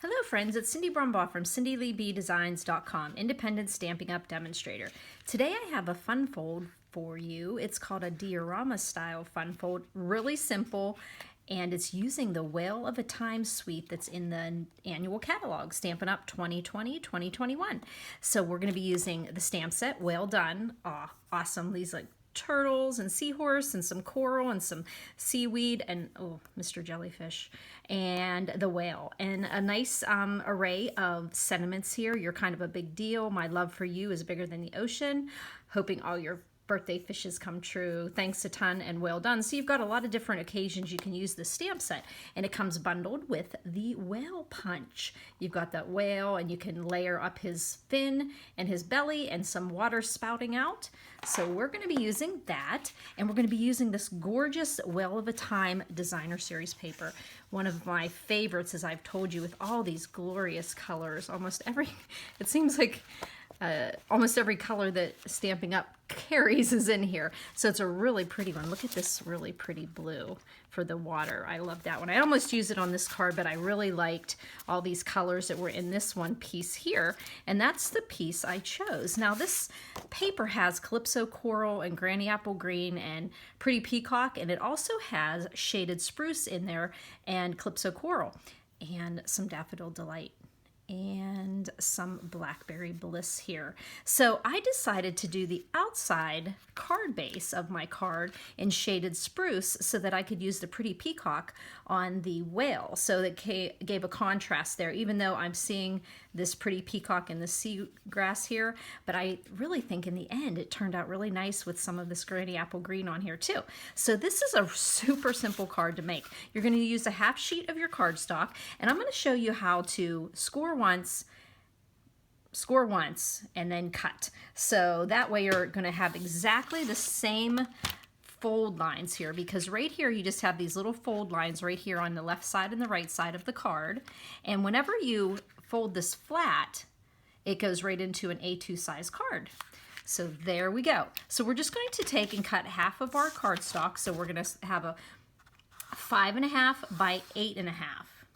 Hello friends, it's Cindy Brumbaugh from CindyLeeBDesigns.com, independent Stampin' Up demonstrator. Today I have a fun fold for you. It's called a Diorama style fun fold, really simple, and it's using the Whale of a Time suite that's in the annual catalog, Stampin' Up 2020-2021. So we're going to be using the stamp set, Well Done. Awesome, these like turtles and seahorse and some coral and some seaweed and Mr. Jellyfish and the whale and a nice array of sentiments here. You're kind of a big deal. My love for you is bigger than the ocean. Hoping all your birthday fishes come true. Thanks a ton and well done. So you've got a lot of different occasions you can use the stamp set, and it comes bundled with the whale punch. You've got that whale and you can layer up his fin and his belly and some water spouting out. So we're going to be using that, and we're going to be using this gorgeous Whale of a Time designer series paper. One of my favorites, as I've told you, with all these glorious colors. It seems like almost every color that Stampin' Up carries is in here. So it's a really pretty one. Look at this really pretty blue for the water. I love that one. I almost used it on this card, but I really liked all these colors that were in this one piece here. And that's the piece I chose. Now this paper has Calypso Coral and Granny Apple Green and Pretty Peacock, and it also has Shaded Spruce in there and Calypso Coral and some Daffodil Delight and some Blackberry Bliss here. So I decided to do the outside card base of my card in Shaded Spruce so that I could use the Pretty Peacock on the whale. So that gave a contrast there, even though I'm seeing this Pretty Peacock in the seagrass here. But I really think in the end it turned out really nice with some of this Granny Apple Green on here too. So this is a super simple card to make. You're going to use a half sheet of your cardstock, and I'm going to show you how to score once, and then cut. So that way you're going to have exactly the same fold lines here, because right here you just have these little fold lines right here on the left side and the right side of the card. And whenever you fold this flat, it goes right into an A2 size card. So there we go. So we're just going to take and cut half of our cardstock. So we're going to have a 5.5 by 8.5.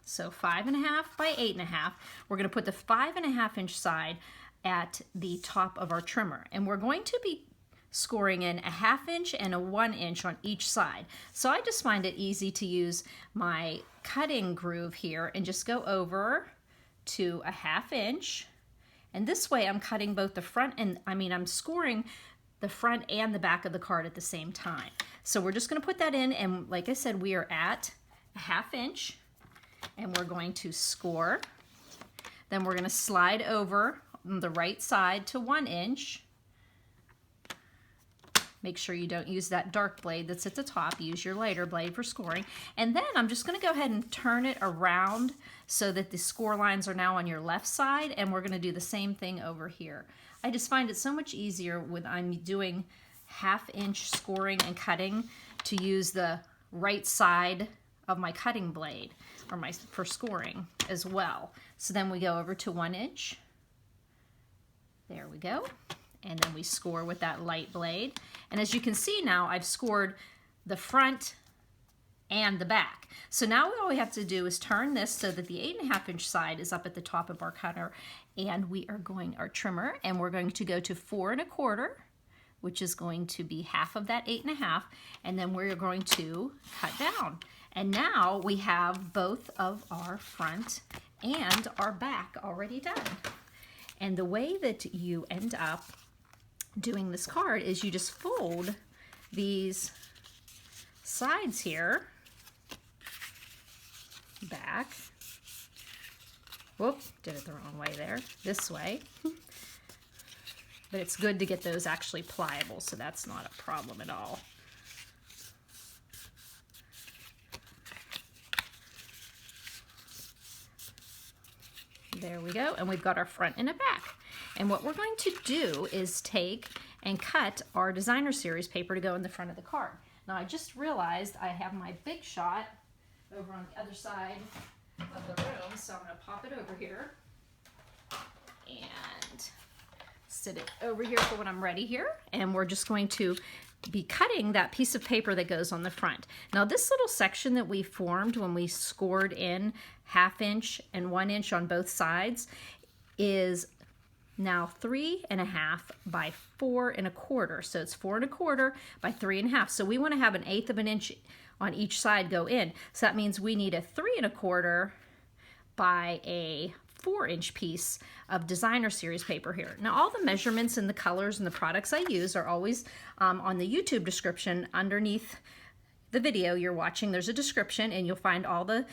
So 5.5 by 8.5. We're going to put the 5.5 inch side at the top of our trimmer, and we're going to be scoring in a 1/2 inch and a 1 inch on each side. So I just find it easy to use my cutting groove here and just go over to a 1/2 inch. And this way I'm cutting both the front and, I'm scoring the front and the back of the card at the same time. So we're just going to put that in, and like I said, we are at a 1/2 inch. And we're going to score. Then we're going to slide over on the right side to 1 inch. Make sure you don't use that dark blade that's at the top. Use your lighter blade for scoring. And then I'm just going to go ahead and turn it around so that the score lines are now on your left side, and we're going to do the same thing over here. I just find it so much easier when I'm doing 1/2 inch scoring and cutting to use the right side of my cutting blade for scoring as well. So then we go over to 1 inch. There we go. And then we score with that light blade. And as you can see now, I've scored the front and the back. So now all we have to do is turn this so that the 8.5 inch side is up at the top of our cutter, and we are going our trimmer, and we're going to go to 4 1/4, which is going to be half of that 8.5, and then we're going to cut down. And now we have both of our front and our back already done. And the way that you end up doing this card is you just fold these sides here back. Whoop, did it the wrong way there. This way. But it's good to get those actually pliable, so that's not a problem at all. There we go, and we've got our front and a back. And what we're going to do is take and cut our designer series paper to go in the front of the card. Now I just realized I have my Big Shot over on the other side of the room, so I'm going to pop it over here and sit it over here for when I'm ready here. And we're just going to be cutting that piece of paper that goes on the front. Now this little section that we formed when we scored in 1/2 inch and 1 inch on both sides is now 3.5 by 4.25. So it's 4.25 by 3.5. So we want to have 1/8 of an inch on each side go in. So that means we need a 3.25 by a 4-inch piece of designer series paper here. Now all the measurements and the colors and the products I use are always on the YouTube description underneath the video you're watching. There's a description and you'll find all the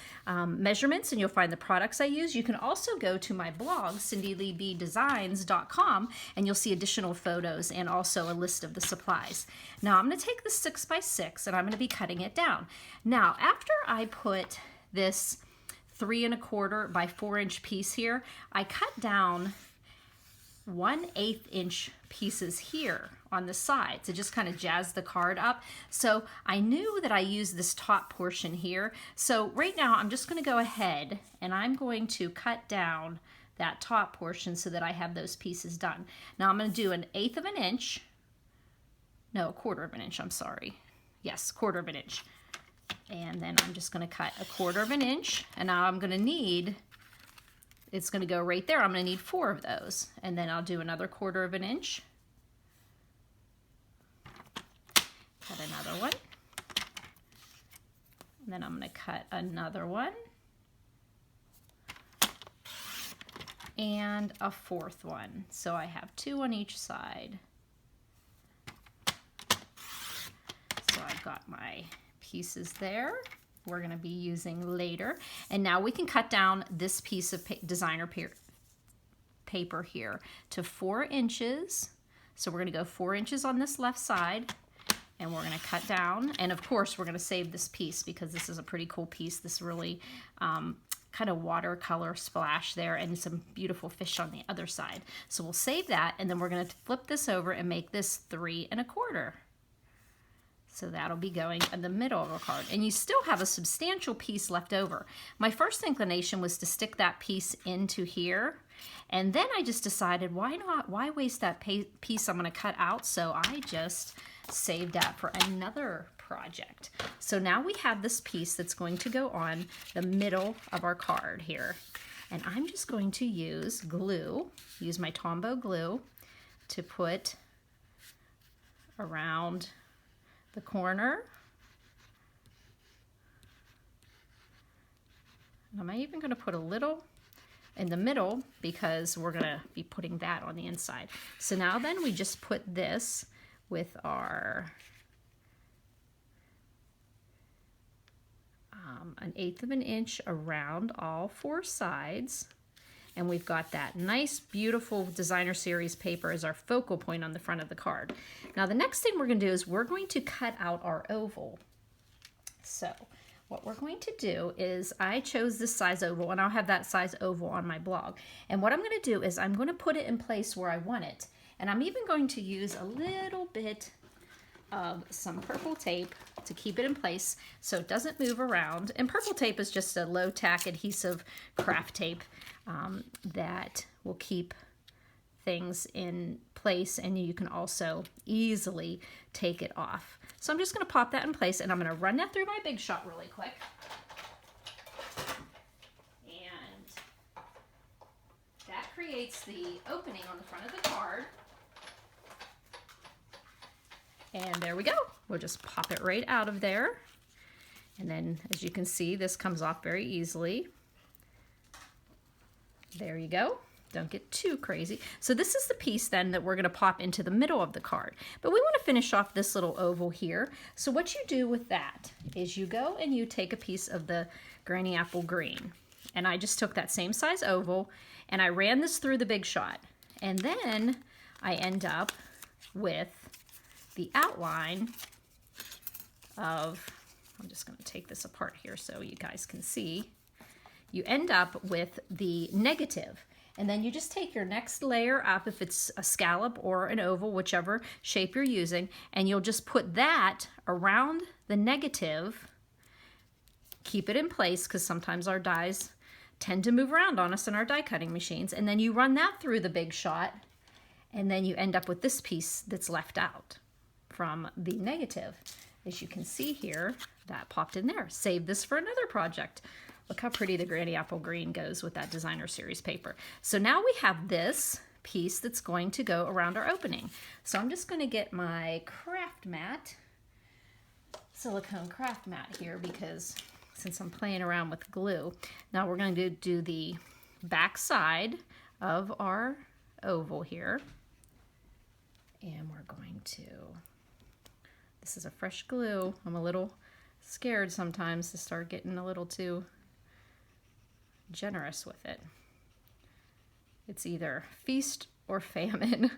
measurements and you'll find the products I use. You can also go to my blog, cindyleebdesigns.com, and you'll see additional photos and also a list of the supplies. Now I'm going to take the 6x6 and I'm going to be cutting it down. Now after I put this 3.25 by 4-inch piece here, I cut down 1/8 inch pieces here on the side to just kind of jazz the card up. So I knew that I used this top portion here. So right now I'm just going to go ahead and I'm going to cut down that top portion so that I have those pieces done. Now I'm going to do 1/8 of an inch. No, 1/4 of an inch, I'm sorry. Yes, 1/4 of an inch. And then I'm just going to cut 1/4 of an inch, and now I'm going to need, it's going to go right there, I'm going to need 4 of those, and then I'll do another 1/4 of an inch, cut another one, and then I'm going to cut another one, and a 4th one, so I have 2 on each side. So I've got my pieces there we're going to be using later, and now we can cut down this piece of designer paper here to 4 inches. So we're going to go 4 inches on this left side, and we're going to cut down, and of course we're going to save this piece because this is a pretty cool piece, this really kind of watercolor splash there and some beautiful fish on the other side. So we'll save that, and then we're going to flip this over and make this 3.25. So that'll be going in the middle of a card. And you still have a substantial piece left over. My first inclination was to stick that piece into here. And then I just decided, why not? Why waste that piece I'm going to cut out? So I just saved that for another project. So now we have this piece that's going to go on the middle of our card here. And I'm just going to use glue, use my Tombow glue to put around the corner. And I'm even going to put a little in the middle because we're going to be putting that on the inside. So now then we just put this with our 1/8 of an inch around all 4 sides. And we've got that nice, beautiful designer series paper as our focal point on the front of the card. Now the next thing we're going to do is we're going to cut out our oval. So what we're going to do is I chose this size oval, and I'll have that size oval on my blog. And what I'm going to do is I'm going to put it in place where I want it. And I'm even going to use a little bit of some purple tape to keep it in place so it doesn't move around. And purple tape is just a low-tack adhesive craft tape that will keep things in place, and you can also easily take it off. So I'm just going to pop that in place, and I'm going to run that through my Big Shot really quick. And that creates the opening on the front of the card. And there we go. We'll just pop it right out of there. And then, as you can see, this comes off very easily. There you go. Don't get too crazy. So this is the piece then that we're going to pop into the middle of the card. But we want to finish off this little oval here. So what you do with that is you go and you take a piece of the Granny Apple Green. And I just took that same size oval and I ran this through the Big Shot. And then I end up with the outline of, I'm just going to take this apart here so you guys can see. You end up with the negative. And then you just take your next layer up, if it's a scallop or an oval, whichever shape you're using, and you'll just put that around the negative. Keep it in place because sometimes our dies tend to move around on us in our die cutting machines. And then you run that through the Big Shot, and then you end up with this piece that's left out. from the negative. As you can see here, that popped in there. Save this for another project. Look how pretty the Granny Apple Green goes with that designer series paper. So now we have this piece that's going to go around our opening. So I'm just going to get my craft mat, silicone craft mat here, because since I'm playing around with glue, now we're going to do the back side of our oval here. And we're going to, this is a fresh glue. I'm a little scared sometimes to start getting a little too generous with it. It's either feast or famine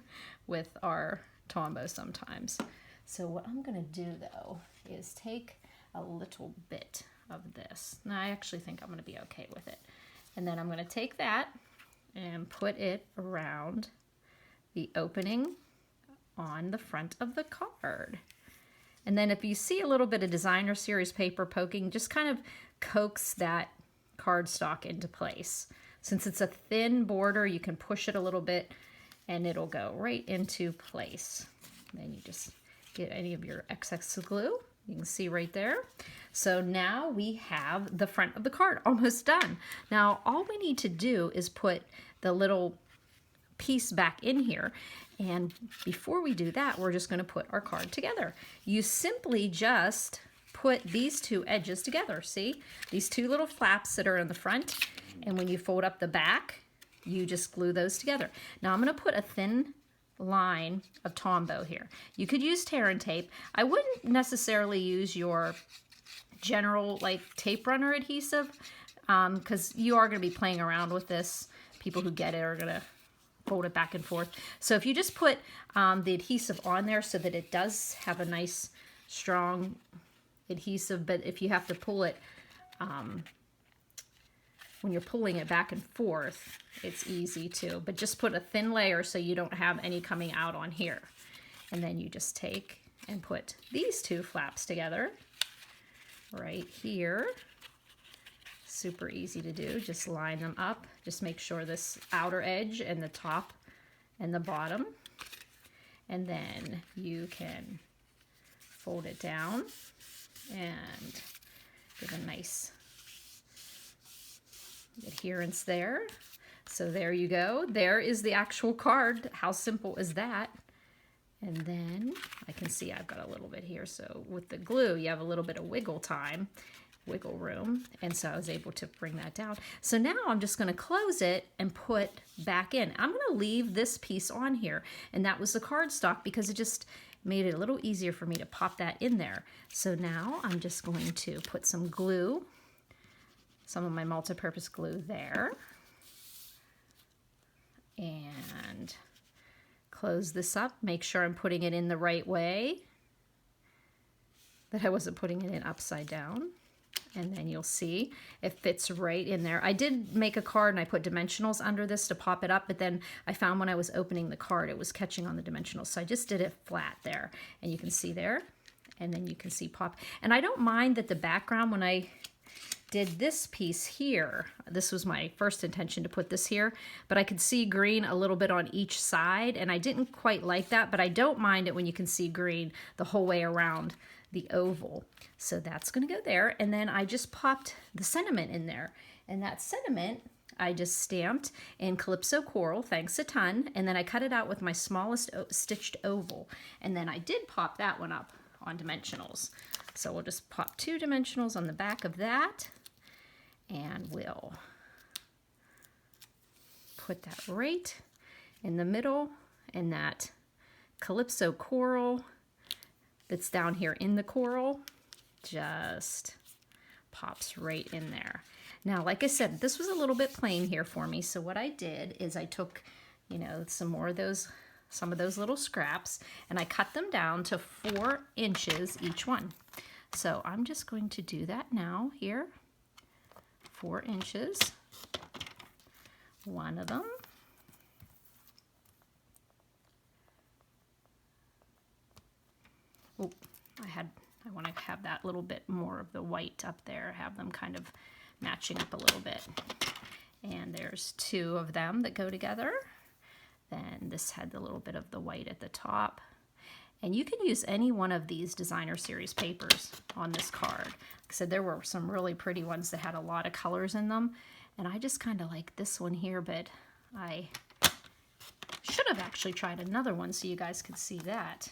with our Tombow sometimes. So what I'm going to do though is take a little bit of this. Now I actually think I'm going to be okay with it. And then I'm going to take that and put it around the opening on the front of the card. And then if you see a little bit of designer series paper poking, just kind of coax that cardstock into place. Since it's a thin border, you can push it a little bit and it'll go right into place. Then you just get any of your excess glue. You can see right there. So now we have the front of the card almost done. Now all we need to do is put the little piece back in here. And before we do that, we're just going to put our card together. You simply just put these two edges together. See? These two little flaps that are in the front. And when you fold up the back, you just glue those together. Now I'm going to put a thin line of Tombow here. You could use tear and tape. I wouldn't necessarily use your general like tape runner adhesive because you are going to be playing around with this. People who get it are going to fold it back and forth. So if you just put the adhesive on there so that it does have a nice strong adhesive, but if you have to pull it when you're pulling it back and forth, it's easy too. But just put a thin layer so you don't have any coming out on here. And then you just take and put these two flaps together right here. Super easy to do. Just line them up. Just make sure this outer edge and the top and the bottom. And then you can fold it down and give a nice adherence there. So there you go. There is the actual card. How simple is that? And then I can see I've got a little bit here. So with the glue, you have a little bit of wiggle room. And so I was able to bring that down. So now I'm just going to close it and put back in. I'm going to leave this piece on here. And that was the cardstock because it just made it a little easier for me to pop that in there. So now I'm just going to put some glue, some of my multi-purpose glue there, and close this up. Make sure I'm putting it in the right way, that I wasn't putting it in upside down. And then you'll see it fits right in there. I did make a card and I put dimensionals under this to pop it up, but then I found when I was opening the card it was catching on the dimensionals, so I just did it flat there. And you can see there, and then you can see pop. And I don't mind that the background, when I did this piece here, this was my first intention to put this here, but I could see green a little bit on each side, and I didn't quite like that, but I don't mind it when you can see green the whole way around the oval. So that's going to go there, and then I just popped the sentiment in there, and that sentiment I just stamped in Calypso Coral, thanks a ton, and then I cut it out with my smallest stitched oval, and then I did pop that one up on dimensionals. So we'll just pop 2 dimensionals on the back of that, and we'll put that right in the middle, and that Calypso Coral that's down here in the coral just pops right in there. Now, like I said, this was a little bit plain here for me, so what I did is I took, you know, some of those little scraps, and I cut them down to 4 inches each one. So I'm just going to do that now here. 4 inches, one of them. Oh, I want to have that little bit more of the white up there, have them kind of matching up a little bit. And there's 2 of them that go together. Then this had a little bit of the white at the top. And you can use any one of these designer series papers on this card. Like I said, there were some really pretty ones that had a lot of colors in them. And I just kind of like this one here, but I should have actually tried another one so you guys could see that.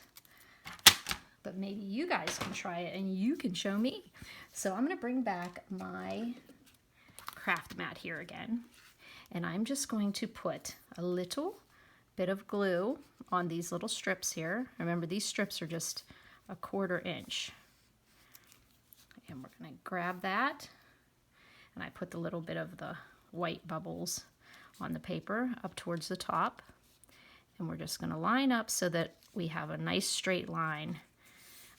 But maybe you guys can try it and you can show me. So I'm going to bring back my craft mat here again. And I'm just going to put a little bit of glue on these little strips here. Remember, these strips are just 1/4 inch. And we're going to grab that. And I put the little bit of the white bubbles on the paper up towards the top. And we're just going to line up so that we have a nice straight line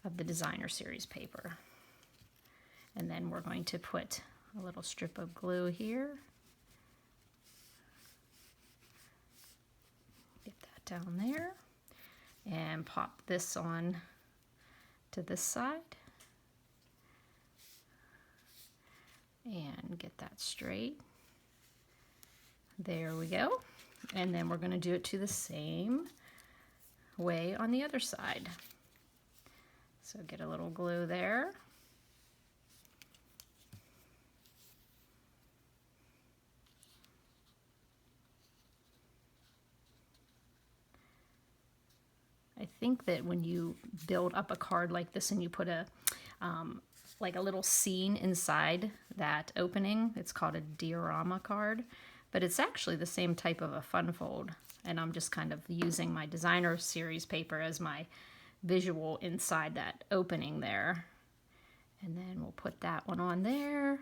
of the designer series paper. And then we're going to put a little strip of glue here. Get that down there. And pop this on to this side. And get that straight. There we go. And then we're going to do it to the same way on the other side. So get a little glue there. I think that when you build up a card like this and you put a like a little scene inside that opening, it's called a diorama card, but it's actually the same type of a fun fold. And I'm just kind of using my designer series paper as my visual inside that opening there. And then we'll put that one on there.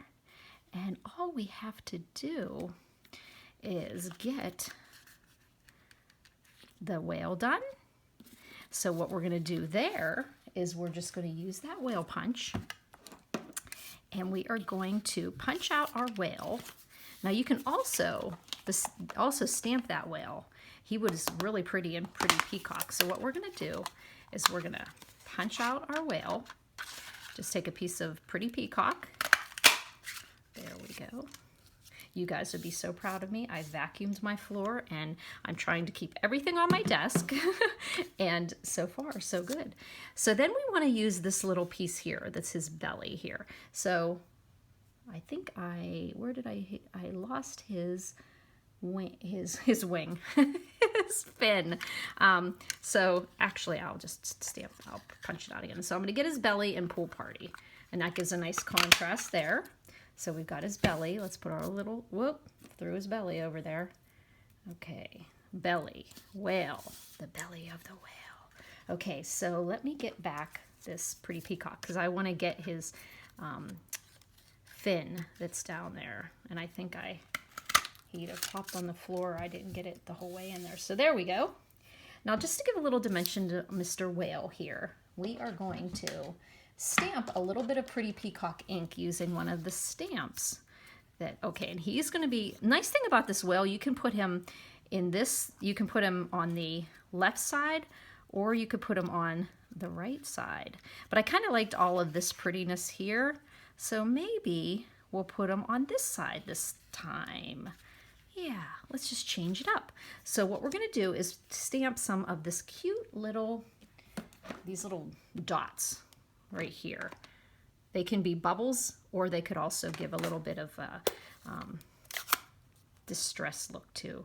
And all we have to do is get the whale done. So what we're going to do there is we're just going to use that whale punch. And we are going to punch out our whale. Now you can also stamp that whale. He was really pretty and pretty peacock. So what we're going to do is we're going to punch out our whale. Just take a piece of pretty peacock. There we go. You guys would be so proud of me. I vacuumed my floor and I'm trying to keep everything on my desk. And so far, so good. So then we want to use this little piece here. That's his belly here. So I think where did I lost his wing, his wing, his fin. So actually I'll punch it out again. So I'm going to get his belly and pool party. And that gives a nice contrast there. So we've got his belly. Let's put our little, through his belly over there. Okay, belly, whale, the belly of the whale. Okay, so let me get back this pretty peacock because I want to get his fin that's down there. And I think he either popped on the floor or I didn't get it the whole way in there. So there we go. Now just to give a little dimension to Mr. Whale here, we are going to stamp a little bit of pretty peacock ink using one of the stamps and he's going to be, nice thing about this whale, you can put him in this, you can put him on the left side or you could put him on the right side. But I kind of liked all of this prettiness here, so maybe we'll put him on this side this time. Yeah, let's just change it up. So what we're going to do is stamp some of this cute little, these little dots right here. They can be bubbles or they could also give a little bit of a distressed look to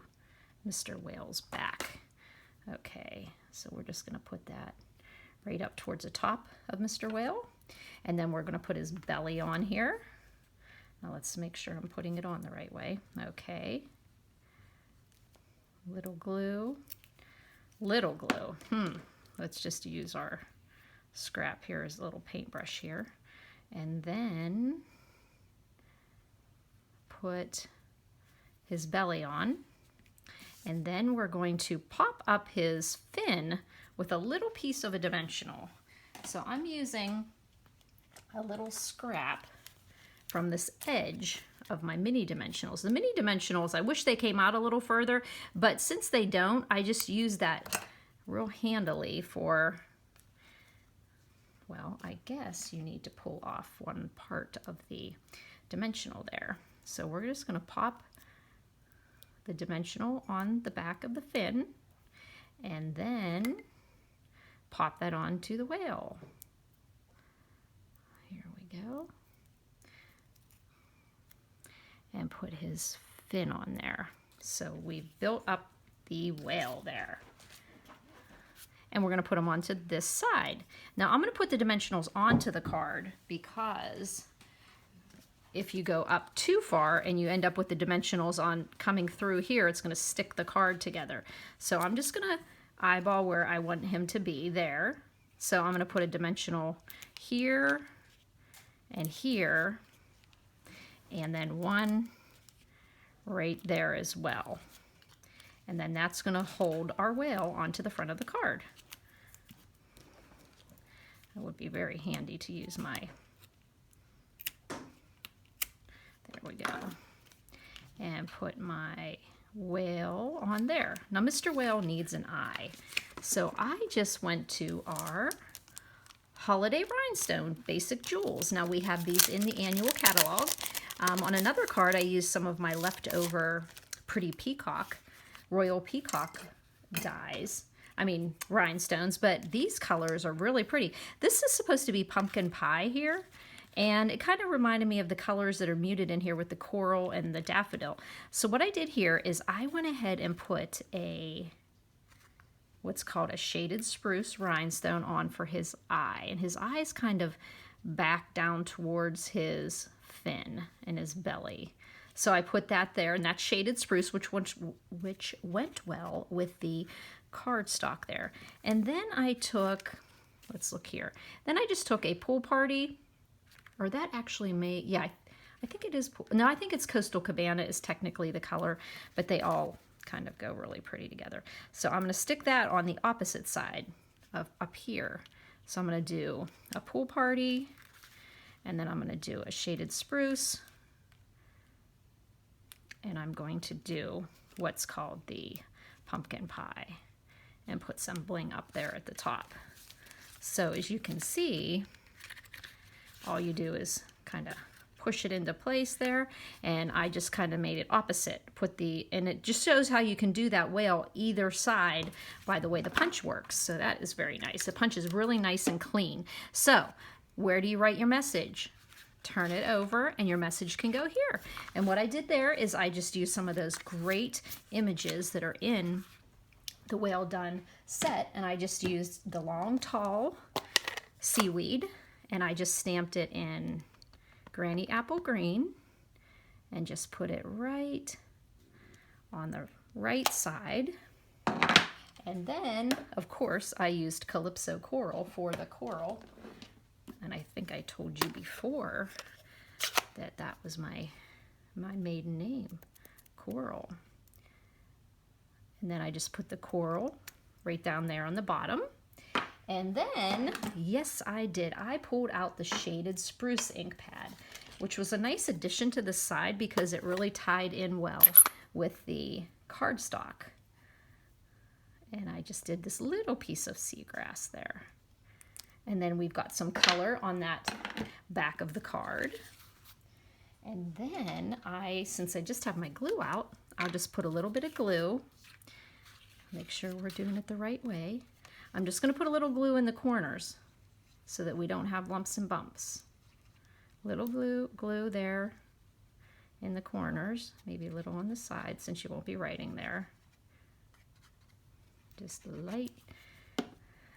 Mr. Whale's back. Okay, so we're just going to put that right up towards the top of Mr. Whale. And then we're going to put his belly on here. Now let's make sure I'm putting it on the right way. Okay. Little glue. Little glue. Let's just use our scrap here as a little paintbrush here. And then put his belly on. And then we're going to pop up his fin with a little piece of a dimensional. So I'm using a little scrap from this edge of my mini dimensionals. The mini dimensionals, I wish they came out a little further, but since they don't, I just use that real handily for, well, I guess you need to pull off one part of the dimensional there. So we're just going to pop the dimensional on the back of the fin and then pop that onto the whale. Here we go. And put his fin on there. So we've built up the whale there. And we're going to put them onto this side. Now I'm going to put the dimensionals onto the card because if you go up too far and you end up with the dimensionals on coming through here, it's going to stick the card together. So I'm just going to eyeball where I want him to be there. So I'm going to put a dimensional here and here, and then one right there as well. And then that's going to hold our whale onto the front of the card. It would be very handy to use my, there we go, and put my whale on there. Now Mr. Whale needs an eye, so I just went to our Holiday Rhinestone Basic Jewels. Now we have these in the annual catalog. On another card I used some of my leftover Pretty Peacock, Royal Peacock dies. Rhinestones, but these colors are really pretty. This is supposed to be pumpkin pie here, and it kind of reminded me of the colors that are muted in here with the coral and the daffodil. So what I did here is I went ahead and put what's called a shaded spruce rhinestone on for his eye, and his eye is kind of back down towards his fin and his belly. So I put that there, and that's shaded spruce, which went well with the cardstock there. And then I took, let's look here. Then I just took a Pool Party, or that actually may, yeah, I think it is, no, I think it's Coastal Cabana is technically the color, but they all kind of go really pretty together. So I'm going to stick that on the opposite side of up here. So I'm going to do a Pool Party, and then I'm going to do a shaded spruce, and I'm going to do what's called the pumpkin pie and put some bling up there at the top. So as you can see, all you do is kind of push it into place there, and I just kind of made it opposite. And it just shows how you can do that whale either side by the way the punch works. So that is very nice. The punch is really nice and clean. So where do you write your message? Turn it over and your message can go here. And what I did there is I just used some of those great images that are in the Whale Done set, and I just used the long tall seaweed, and I just stamped it in Granny Apple Green and just put it right on the right side. And then of course I used Calypso Coral for the coral, and I think I told you before that that was my maiden name, Coral. And then I just put the coral right down there on the bottom. And then, yes, I did. I pulled out the shaded spruce ink pad, which was a nice addition to the side because it really tied in well with the cardstock. And I just did this little piece of seagrass there. And then we've got some color on that back of the card. And then since I just have my glue out, I'll just put a little bit of glue. Make sure we're doing it the right way. I'm just going to put a little glue in the corners so that we don't have lumps and bumps. Little glue there in the corners, maybe a little on the side since you won't be writing there. Just light,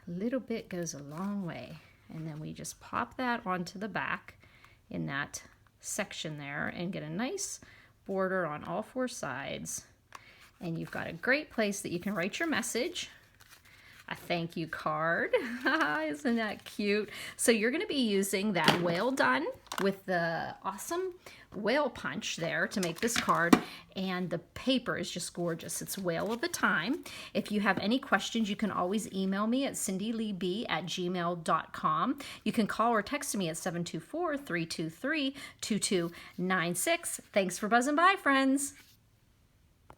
little bit goes a long way. And then we just pop that onto the back in that section there and get a nice border on all four sides. And you've got a great place that you can write your message, a thank you card. Isn't that cute? So you're going to be using that Whale Done with the awesome whale punch there to make this card, and the paper is just gorgeous. It's Whale of the Time. If you have any questions, you can always email me at cindyleeb@gmail.com. You can call or text me at 724-323-2296. Thanks for buzzing by, friends.